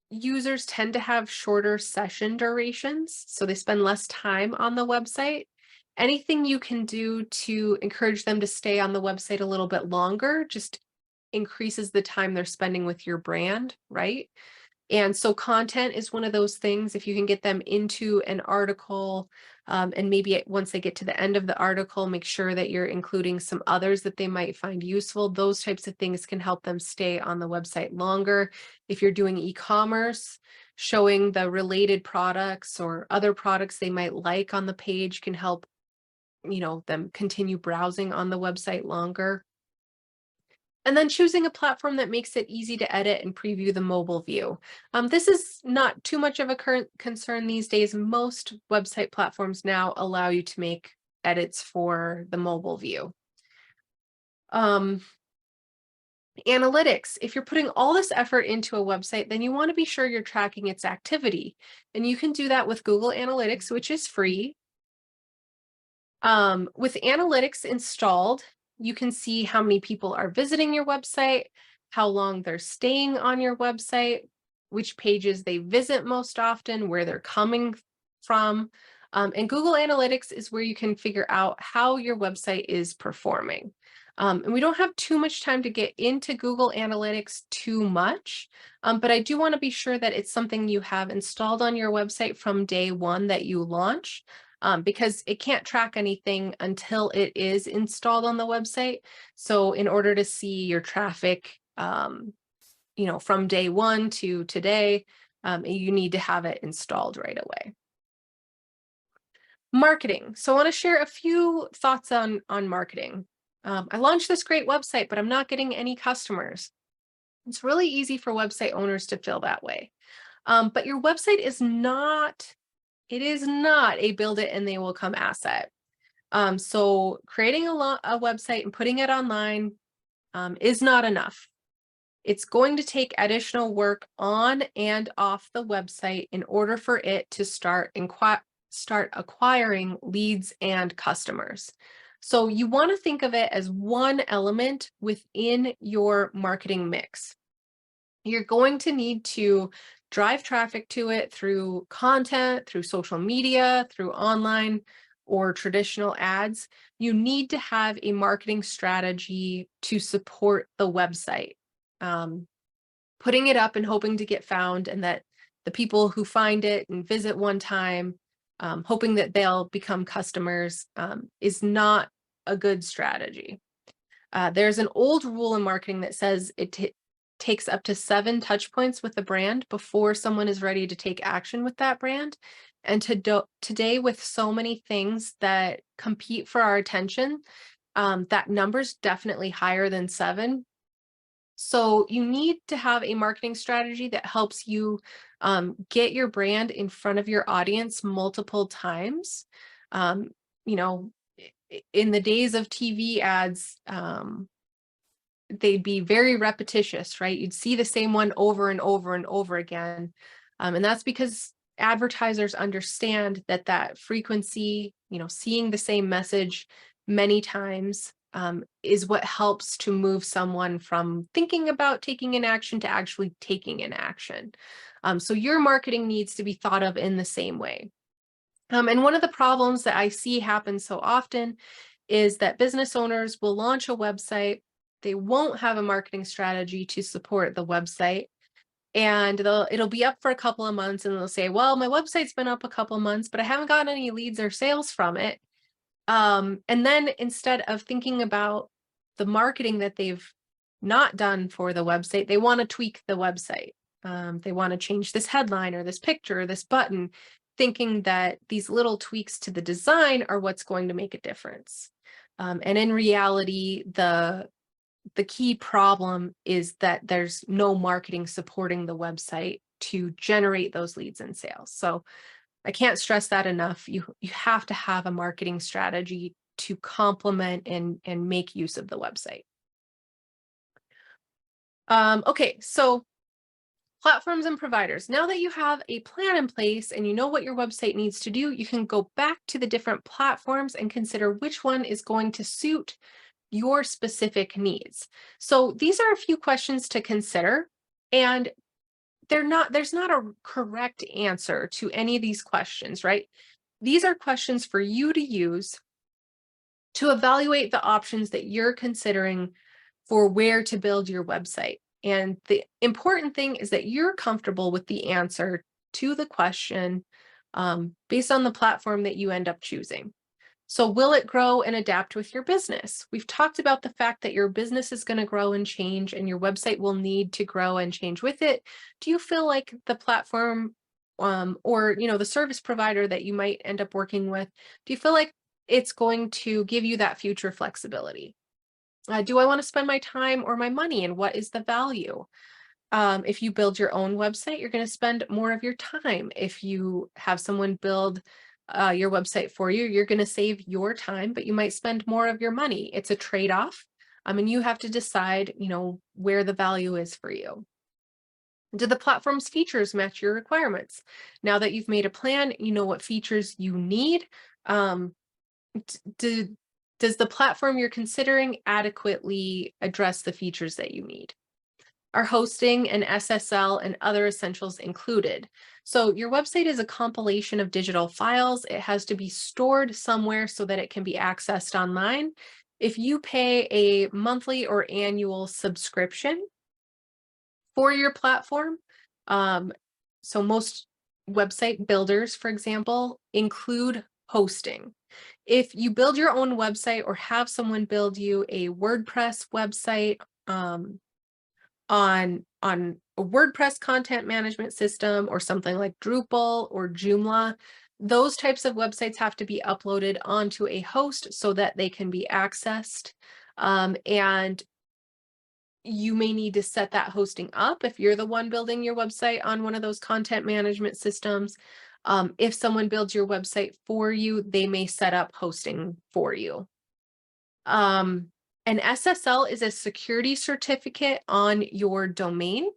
users tend to have shorter session durations, so they spend less time on the website. Anything you can do to encourage them to stay on the website a little bit longer just increases the time they're spending with your brand, right? And so content is one of those things. If you can get them into an article and maybe once they get to the end of the article, make sure that you're including some others that they might find useful. Those types of things can help them stay on the website longer. If you're doing e-commerce, showing the related products or other products they might like on the page can help, them continue browsing on the website longer. And then choosing a platform that makes it easy to edit and preview the mobile view. This is not too much of a current concern these days. Most website platforms now allow you to make edits for the mobile view. Analytics. If you're putting all this effort into a website, then you want to be sure you're tracking its activity. And you can do that with Google Analytics, which is free. With analytics installed, you can see how many people are visiting your website, how long they're staying on your website, which pages they visit most often, where they're coming from. And Google Analytics is where you can figure out how your website is performing. And we don't have too much time to get into Google Analytics too much, but I do want to be sure that it's something you have installed on your website from day one that you launch. Because it can't track anything until it is installed on the website. So in order to see your traffic, from day one to today, you need to have it installed right away. Marketing. So I want to share a few thoughts on marketing. I launched this great website, but I'm not getting any customers. It's really easy for website owners to feel that way. But your website is not a build it and they will come asset. So creating a website and putting it online is not enough. It's going to take additional work on and off the website in order for it to start acquiring leads and customers. So you want to think of it as one element within your marketing mix. You're going to need to drive traffic to it through content, through social media, through online or traditional ads. You need to have a marketing strategy to support the website. Putting it up and hoping to get found and that the people who find it and visit one time, hoping that they'll become customers is not a good strategy. There's an old rule in marketing that says it takes up to 7 touch points with the brand before someone is ready to take action with that brand. And today, with so many things that compete for our attention, that number's definitely higher than 7. So you need to have a marketing strategy that helps you get your brand in front of your audience multiple times. Um, you know, in the days of TV ads, they'd be very repetitious, right? You'd see the same one over and over and over again. And that's because advertisers understand that that frequency, seeing the same message many times is what helps to move someone from thinking about taking an action to actually taking an action. So your marketing needs to be thought of in the same way. And one of the problems that I see happen so often is that business owners will launch a website. They won't have a marketing strategy to support the website. And it'll be up for a couple of months and they'll say, well, my website's been up a couple of months, but I haven't gotten any leads or sales from it. And then instead of thinking about the marketing that they've not done for the website, they want to tweak the website. They want to change this headline or this picture or this button, thinking that these little tweaks to the design are what's going to make a difference. And in reality, the key problem is that there's no marketing supporting the website to generate those leads and sales. So I can't stress that enough. You have to have a marketing strategy to complement and make use of the website. Okay, so platforms and providers. Now that you have a plan in place and you know what your website needs to do, you can go back to the different platforms and consider which one is going to suit your specific needs. So these are a few questions to consider, and there's not a correct answer to any of these questions, right? These are questions for you to use to evaluate the options that you're considering for where to build your website. And the important thing is that you're comfortable with the answer to the question based on the platform that you end up choosing. So will it grow and adapt with your business? We've talked about the fact that your business is going to grow and change and your website will need to grow and change with it. Do you feel like the platform or the service provider that you might end up working with, do you feel like it's going to give you that future flexibility? Do I want to spend my time or my money, and what is the value? If you build your own website, you're going to spend more of your time. If you have someone build your website for you, you're going to save your time, but you might spend more of your money. It's a trade-off. And you have to decide, where the value is for you. Do the platform's features match your requirements? Now that you've made a plan, you know what features you need. Does the platform you're considering adequately address the features that you need? Are hosting and SSL and other essentials included? So your website is a compilation of digital files. It has to be stored somewhere so that it can be accessed online. If you pay a monthly or annual subscription for your platform, so most website builders, for example, include hosting. If you build your own website or have someone build you a WordPress website, on a WordPress content management system or something like Drupal or Joomla, those types of websites have to be uploaded onto a host so that they can be accessed. And you may need to set that hosting up if you're the one building your website on one of those content management systems. If someone builds your website for you, they may set up hosting for you. An SSL is a security certificate on your domain.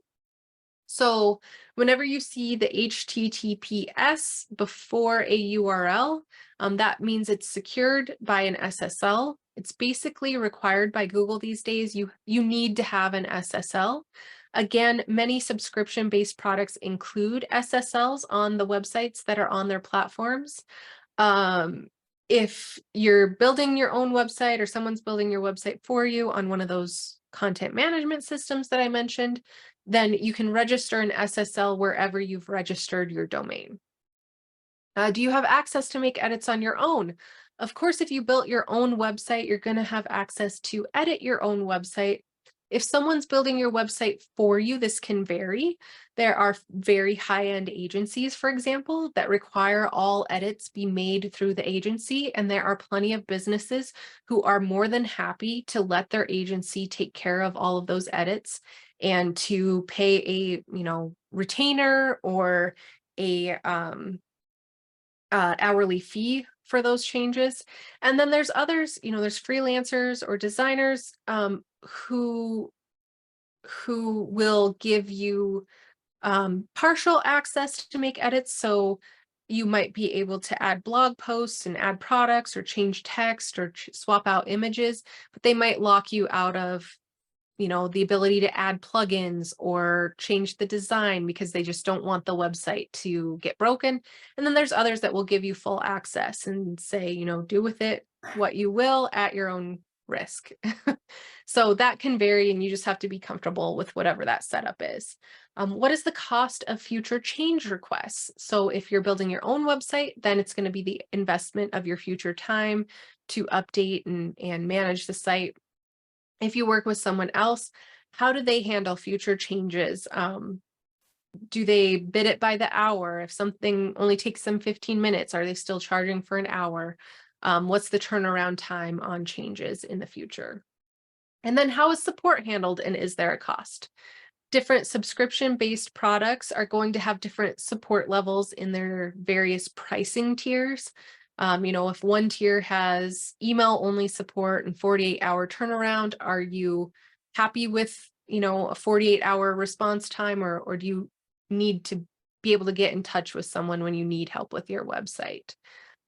So whenever you see the HTTPS before a URL, that means it's secured by an SSL. It's basically required by Google these days. You need to have an SSL. Again, many subscription-based products include SSLs on the websites that are on their platforms. If you're building your own website or someone's building your website for you on one of those content management systems that I mentioned, then you can register an SSL wherever you've registered your domain. Do you have access to make edits on your own? Of course, if you built your own website, you're going to have access to edit your own website. If someone's building your website for you, this can vary. There are very high-end agencies, for example, that require all edits be made through the agency. And there are plenty of businesses who are more than happy to let their agency take care of all of those edits and to pay a, retainer or a hourly fee for those changes. And then there's others, there's freelancers or designers who will give you partial access to make edits. So you might be able to add blog posts and add products or change text or swap out images, but they might lock you out of the ability to add plugins or change the design because they just don't want the website to get broken. And then there's others that will give you full access and say, do with it what you will at your own risk. So that can vary, and you just have to be comfortable with whatever that setup is. What is the cost of future change requests? So if you're building your own website, then it's going to be the investment of your future time to update and manage the site. If you work with someone else, how do they handle future changes? Do they bid it by the hour? If something only takes them 15 minutes, are they still charging for an hour? What's the turnaround time on changes in the future? And then how is support handled, and is there a cost? Different subscription-based products are going to have different support levels in their various pricing tiers. If one tier has email only support and 48-hour turnaround, are you happy with, a 48-hour response time, or do you need to be able to get in touch with someone when you need help with your website?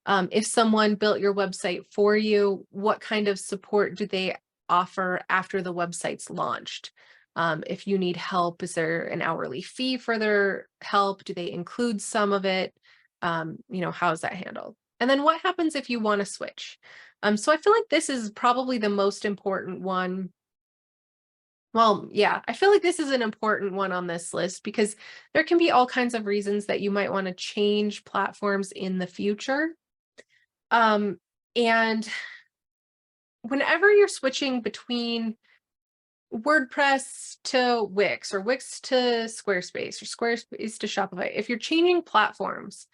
If someone built your website for you, what kind of support do they offer after the website's launched? If you need help, is there an hourly fee for their help? Do they include some of it? How is that handled? And then what happens if you want to switch? So I feel like this is probably the most important one. Well, yeah, I feel like this is an important one on this list because there can be all kinds of reasons that you might want to change platforms in the future. And whenever you're switching between WordPress to Wix or Wix to Squarespace or Squarespace to Shopify, if you're changing platforms,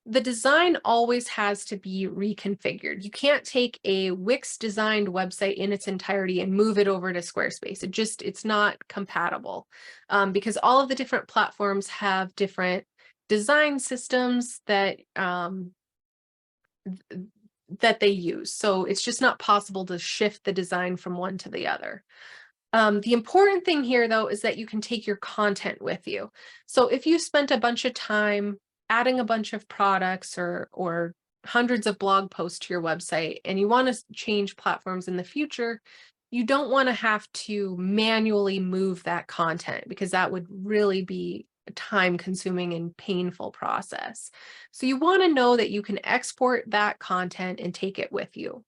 the design always has to be reconfigured. You can't take a Wix designed website in its entirety and move it over to Squarespace. It's not compatible because all of the different platforms have different design systems that they use. So it's just not possible to shift the design from one to the other. The important thing here, though, is that you can take your content with you. So if you spent a bunch of time adding a bunch of products or hundreds of blog posts to your website, and you want to change platforms in the future, you don't want to have to manually move that content because that would really be a time-consuming and painful process. So you want to know that you can export that content and take it with you.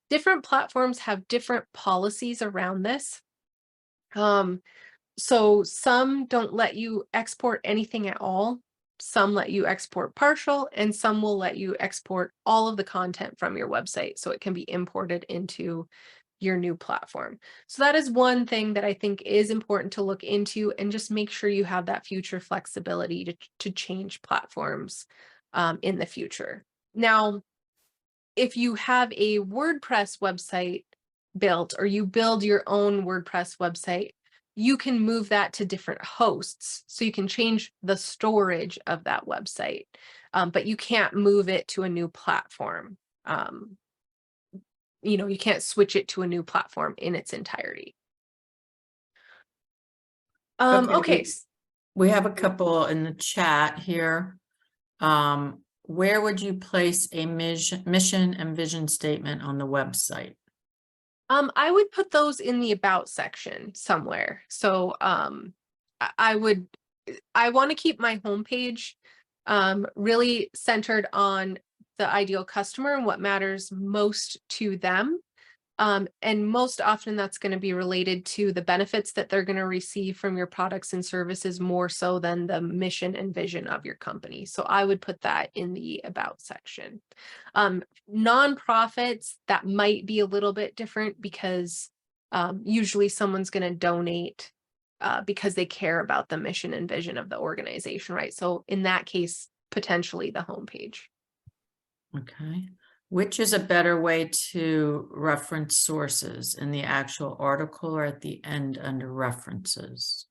Different platforms have different policies around this. So some don't let you export anything at all. Some let you export partial, and some will let you export all of the content from your website so it can be imported into your new platform. So that is one thing that I think is important to look into, and just make sure you have that future flexibility to change platforms in the future. Now, if you have a WordPress website built, or you build your own WordPress website, you can move that to different hosts. So you can change the storage of that website, but you can't move it to a new platform. You can't switch it to a new platform in its entirety. Okay. We have a couple in the chat here. Where would you place a mission and vision statement on the website? I would put those in the about section somewhere. So I want to keep my homepage really centered on the ideal customer and what matters most to them. And most often that's going to be related to the benefits that they're going to receive from your products and services more so than the mission and vision of your company. So I would put that in the about section. Nonprofits, that might be a little bit different because usually someone's going to donate because they care about the mission and vision of the organization, right? So in that case, potentially the homepage. Okay. Which is a better way to reference sources, in the actual article or at the end under references?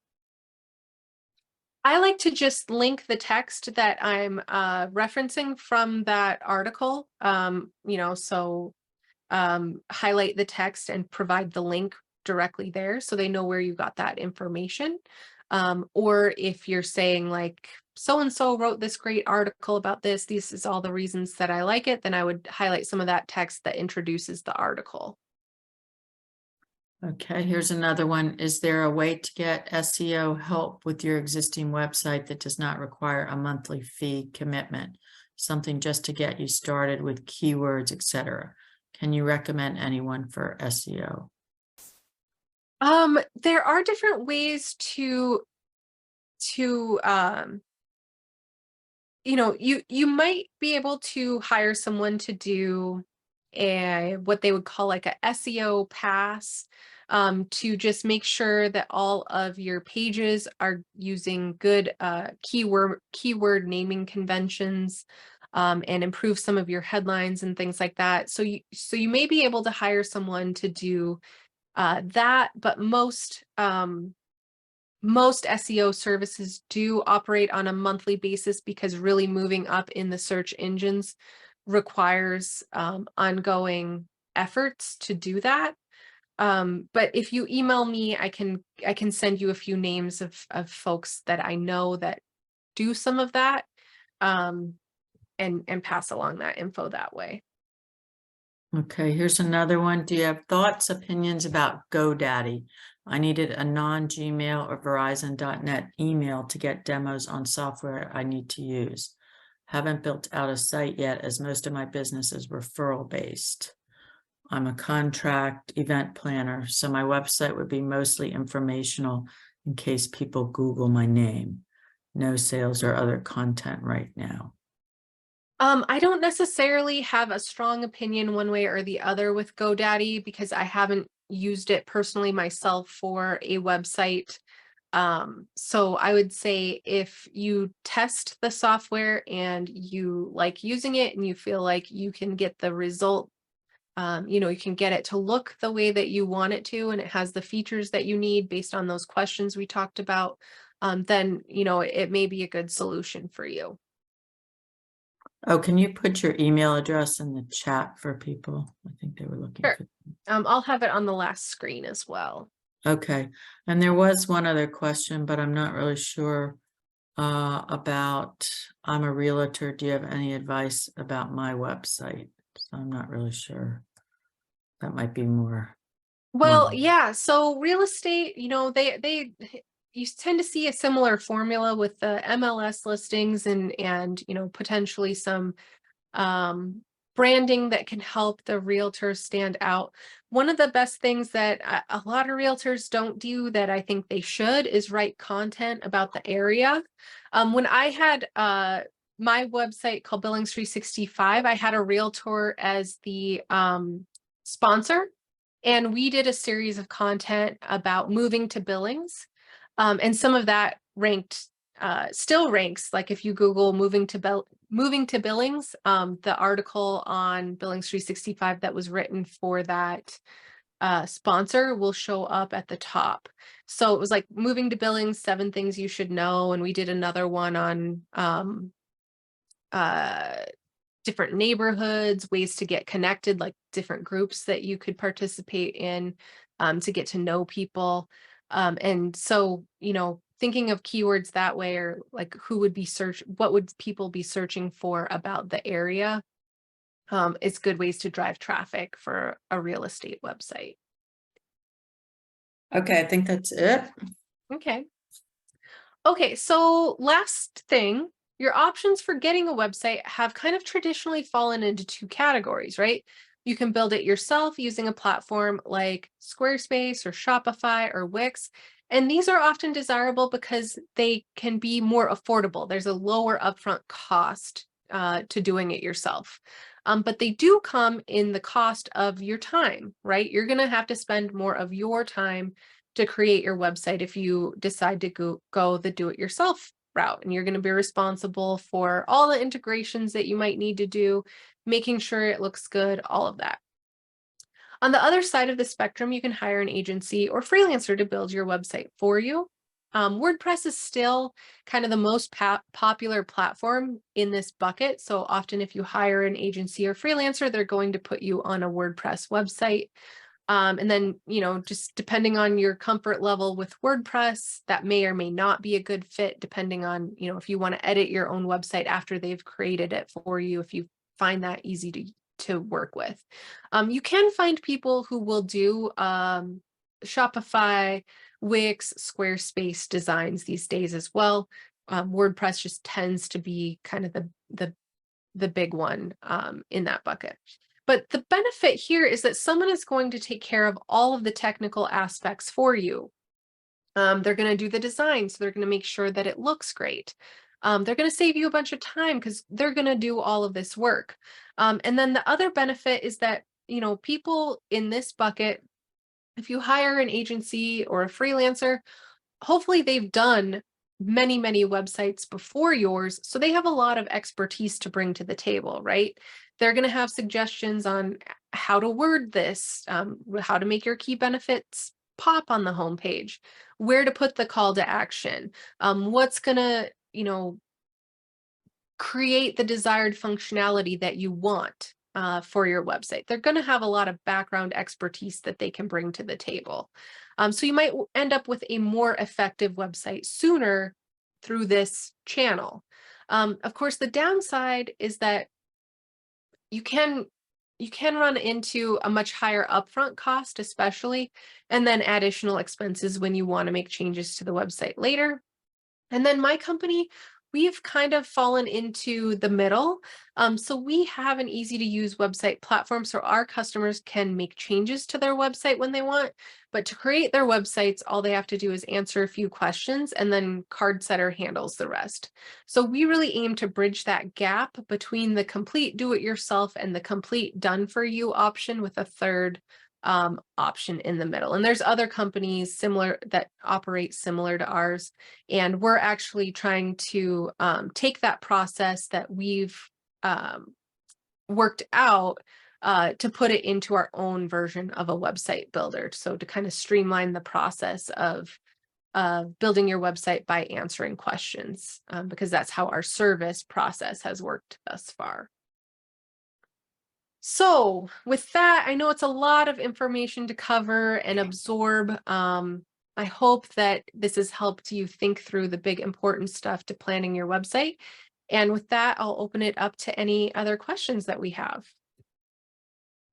I like to just link the text that I'm referencing from that article. So highlight the text and provide the link directly there so they know where you got that information. Or if you're saying like, so-and-so wrote this great article about this, this is all the reasons that I like it, then I would highlight some of that text that introduces the article. Okay, here's another one. Is there a way to get SEO help with your existing website that does not require a monthly fee commitment? Something just to get you started with keywords, etc. Can you recommend anyone for SEO? There are different ways to you might be able to hire someone to do what they would call like a SEO pass, to just make sure that all of your pages are using good keyword naming conventions, and improve some of your headlines and things like that. So you may be able to hire someone to do that, but most SEO services do operate on a monthly basis because really moving up in the search engines requires ongoing efforts to do that. But if you email me, I can send you a few names of folks that I know that do some of that, and pass along that info that way. Okay, here's another one. Do you have thoughts, opinions about GoDaddy? I needed a non-Gmail or Verizon.net email to get demos on software I need to use. Haven't built out a site yet, as most of my business is referral based. I'm a contract event planner, so my website would be mostly informational in case people Google my name. No sales or other content right now. I don't necessarily have a strong opinion one way or the other with GoDaddy because I haven't used it personally myself for a website. So I would say if you test the software and you like using it and you feel like you can get the result, you can get it to look the way that you want it to, and it has the features that you need based on those questions we talked about, then, it may be a good solution for you. Oh, can you put your email address in the chat for people? I think they were looking Sure. for. I'll have it on the last screen as well. Okay, and there was one other question, but I'm not really sure about, I'm a realtor. Do you have any advice about my website? So I'm not really sure. That might be more. Well, Money. yeah. So real estate, you tend to see a similar formula with the MLS listings and potentially some branding that can help the realtor stand out. One of the best things that a lot of realtors don't do that I think they should is write content about the area. When I had my website called Billings 365, I had a realtor as the sponsor, and we did a series of content about moving to Billings. And some of that still ranks. Like if you Google moving to Billings, the article on Billings 365 that was written for that sponsor will show up at the top. So it was like moving to Billings, 7 things you should know. And we did another one on different neighborhoods, ways to get connected, like different groups that you could participate in, to get to know people. And so, thinking of keywords that way, or like what would people be searching for about the area, is good ways to drive traffic for a real estate website. Okay, I think that's it. Okay. Okay, so last thing, your options for getting a website have kind of traditionally fallen into 2 categories, right? You can build it yourself using a platform like Squarespace or Shopify or Wix. And these are often desirable because they can be more affordable. There's a lower upfront cost to doing it yourself. But they do come in the cost of your time, right? You're going to have to spend more of your time to create your website if you decide to go the do-it-yourself route. And you're going to be responsible for all the integrations that you might need to do, making sure it looks good, all of that. On the other side of the spectrum, you can hire an agency or freelancer to build your website for you. WordPress is still kind of the most popular platform in this bucket. So often if you hire an agency or freelancer, they're going to put you on a WordPress website. And then, just depending on your comfort level with WordPress, that may or may not be a good fit, depending on, if you want to edit your own website after they've created it for you, if you find that easy to work with. You can find people who will do Shopify, Wix, Squarespace designs these days as well. WordPress just tends to be kind of the big one in that bucket. But the benefit here is that someone is going to take care of all of the technical aspects for you. They're going to do the design, so they're going to make sure that it looks great. They're going to save you a bunch of time because they're going to do all of this work. And then the other benefit is that, people in this bucket, if you hire an agency or a freelancer, hopefully they've done many, many websites before yours. So they have a lot of expertise to bring to the table, right? They're going to have suggestions on how to word this, how to make your key benefits pop on the homepage, where to put the call to action, what's going to, create the desired functionality that you want for your website. They're going to have a lot of background expertise that they can bring to the table. So you might end up with a more effective website sooner through this channel. Of course, the downside is that you can run into a much higher upfront cost, especially, and then additional expenses when you want to make changes to the website later. And then my company, we've kind of fallen into the middle. So we have an easy to use website platform so our customers can make changes to their website when they want, but to create their websites, all they have to do is answer a few questions and then CardSetter handles the rest. So we really aim to bridge that gap between the complete do-it-yourself and the complete done-for-you option with a third option in the middle. And there's other companies similar that operate similar to ours. And we're actually trying to take that process that we've worked out to put it into our own version of a website builder. So to kind of streamline the process of building your website by answering questions, because that's how our service process has worked thus far. So with that, I know it's a lot of information to cover and absorb. I hope that this has helped you think through the big important stuff to planning your website. And with that, I'll open it up to any other questions that we have.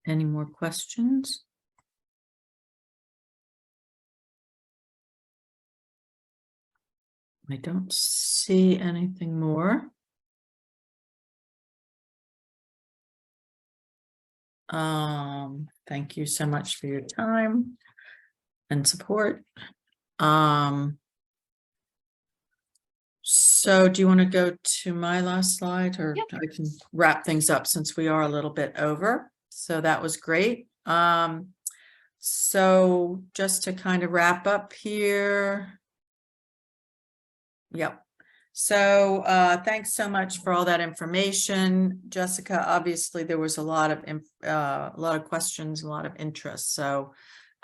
Any more questions? I don't see anything more. Thank you so much for your time and support. So do you want to go to my last slide, or Yep. I can wrap things up since we are a little bit over? So that was great. So just to kind of wrap up here. Yep. So thanks so much for all that information, Jessica. Obviously, there was a lot of questions, a lot of interest. So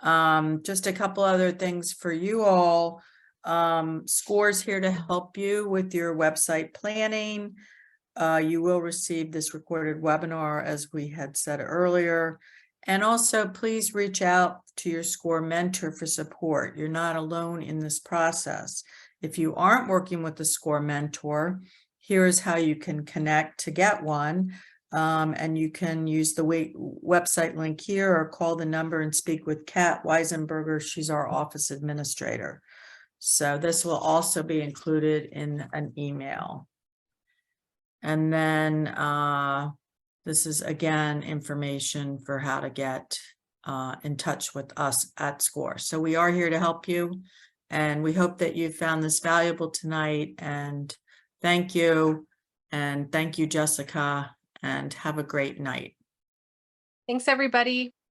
just a couple other things for you all. SCOR's here to help you with your website planning. You will receive this recorded webinar, as we had said earlier. And also, please reach out to your SCOR mentor for support. You're not alone in this process. If you aren't working with the SCOR mentor, here's how you can connect to get one. And you can use the website link here or call the number and speak with Kat Weisenberger. She's our office administrator. So this will also be included in an email. And then this is, again, information for how to get in touch with us at SCOR. So we are here to help you. And we hope that you found this valuable tonight. And thank you. And thank you, Jessica, and have a great night. Thanks, everybody.